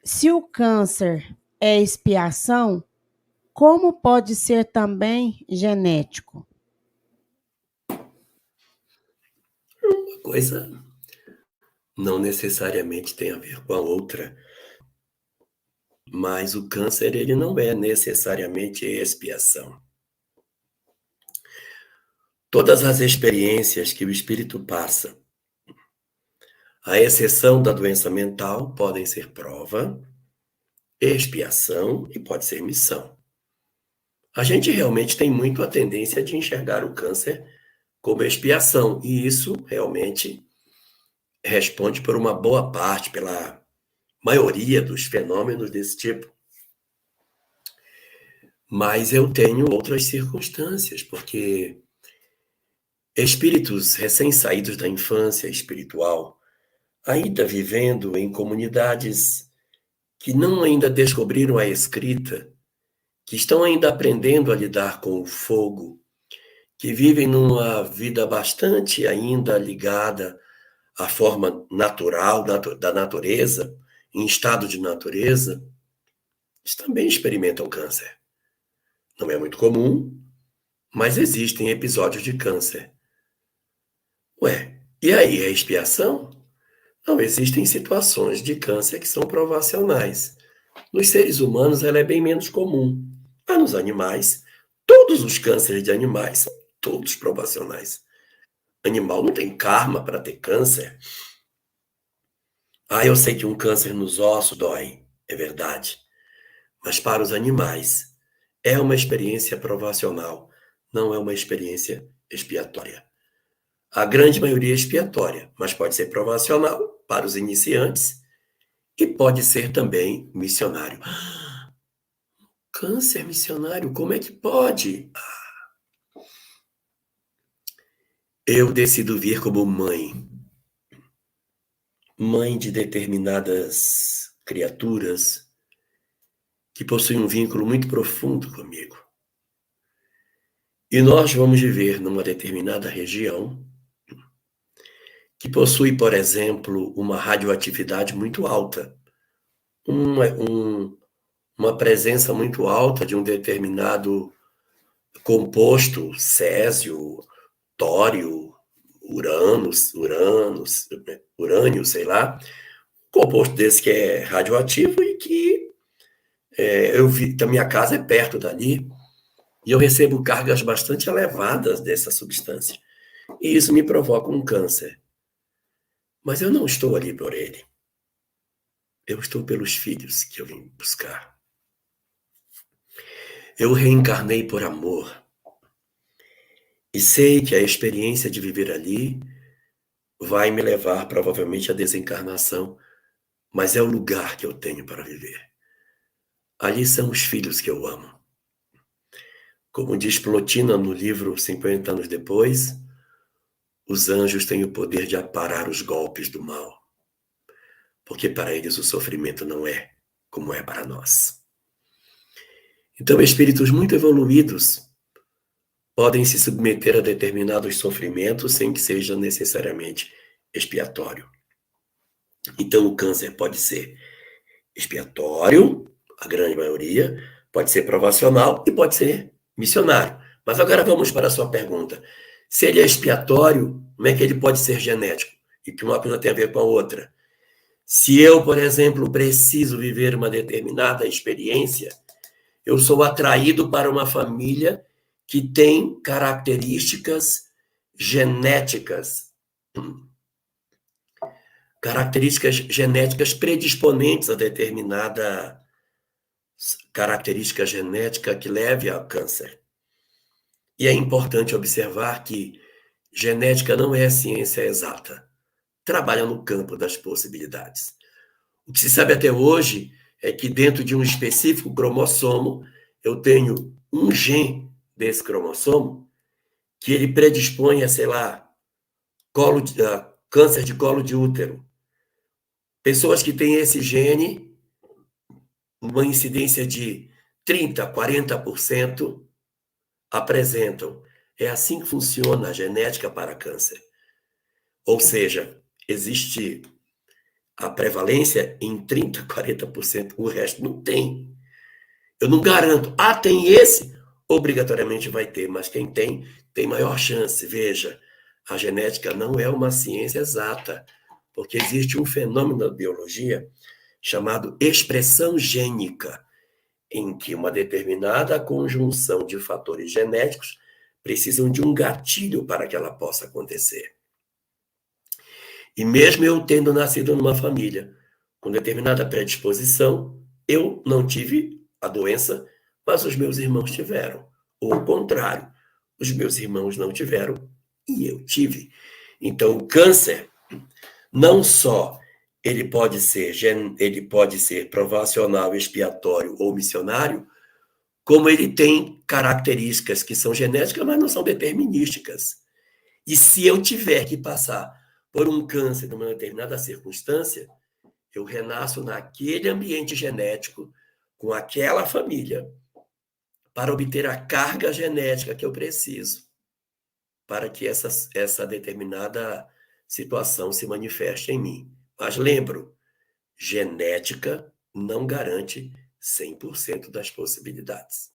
Se o câncer é expiação, como pode ser também genético? Uma coisa não necessariamente tem a ver com a outra, mas o câncer ele não é necessariamente expiação. Todas as experiências que o espírito passa, à exceção da doença mental, podem ser prova, expiação e pode ser missão. A gente realmente tem muito a tendência de enxergar o câncer como expiação, e isso realmente responde por uma boa parte, pela maioria dos fenômenos desse tipo. Mas eu tenho outras circunstâncias, porque espíritos recém-saídos da infância espiritual, ainda vivendo em comunidades que não ainda descobriram a escrita, que estão ainda aprendendo a lidar com o fogo, que vivem numa vida bastante ainda ligada à forma natural da natureza, em estado de natureza, eles também experimentam câncer. Não é muito comum, mas existem episódios de câncer. Ué, e aí, é expiação? Não, existem situações de câncer que são provacionais. Nos seres humanos, ela é bem menos comum. Mas nos animais, todos os cânceres de animais são todos provacionais. Animal não tem karma para ter câncer. Ah, eu sei que um câncer nos ossos dói, é verdade. Mas para os animais, é uma experiência provacional, não é uma experiência expiatória. A grande maioria é expiatória, mas pode ser provacional para os iniciantes e pode ser também missionário. Câncer missionário, como é que pode? Eu decido vir como mãe de determinadas criaturas que possuem um vínculo muito profundo comigo. E nós vamos viver numa determinada região que possui, por exemplo, uma radioatividade muito alta, uma presença muito alta de um determinado composto, césio, tório, urânio, sei lá, composto desse que é radioativo e que eu vi, a minha casa é perto dali, e eu recebo cargas bastante elevadas dessa substância. E isso me provoca um câncer. Mas eu não estou ali por ele. Eu estou pelos filhos que eu vim buscar. Eu reencarnei por amor. E sei que a experiência de viver ali vai me levar provavelmente à desencarnação, mas é o lugar que eu tenho para viver. Ali são os filhos que eu amo. Como diz Plotina no livro 50 anos depois, os anjos têm o poder de aparar os golpes do mal, porque para eles o sofrimento não é como é para nós. Então, espíritos muito evoluídos podem se submeter a determinados sofrimentos sem que seja necessariamente expiatório. Então, o câncer pode ser expiatório, a grande maioria, pode ser provacional e pode ser missionário. Mas agora vamos para a sua pergunta. Se ele é expiatório, como é que ele pode ser genético? E que uma coisa tem a ver com a outra. Se eu, por exemplo, preciso viver uma determinada experiência, eu sou atraído para uma família que tem características genéticas, características genéticas predisponentes a determinada característica genética que leve ao câncer. E é importante observar que genética não é ciência exata, trabalha no campo das possibilidades. O que se sabe até hoje é que dentro de um específico cromossomo, eu tenho um gene desse cromossomo que ele predispõe a, sei lá, câncer de colo de útero. Pessoas que têm esse gene, uma incidência de 30%, 40%, apresentam. É assim que funciona a genética para câncer. Ou seja, existe a prevalência em 30%, 40%, o resto não tem. Eu não garanto. Ah, tem esse? Obrigatoriamente vai ter, mas quem tem maior chance. Veja, a genética não é uma ciência exata, porque existe um fenômeno da biologia chamado expressão gênica, em que uma determinada conjunção de fatores genéticos precisam de um gatilho para que ela possa acontecer. E mesmo eu tendo nascido numa família com determinada predisposição, eu não tive a doença, mas os meus irmãos tiveram. Ou o contrário, os meus irmãos não tiveram e eu tive. Então, o câncer, não só ele pode ser provacional, expiatório ou missionário, como ele tem características que são genéticas, mas não são determinísticas. E se eu tiver que passar por um câncer numa determinada circunstância, eu renasço naquele ambiente genético, com aquela família, para obter a carga genética que eu preciso, para que essa determinada situação se manifeste em mim. Mas lembro, genética não garante 100% das possibilidades.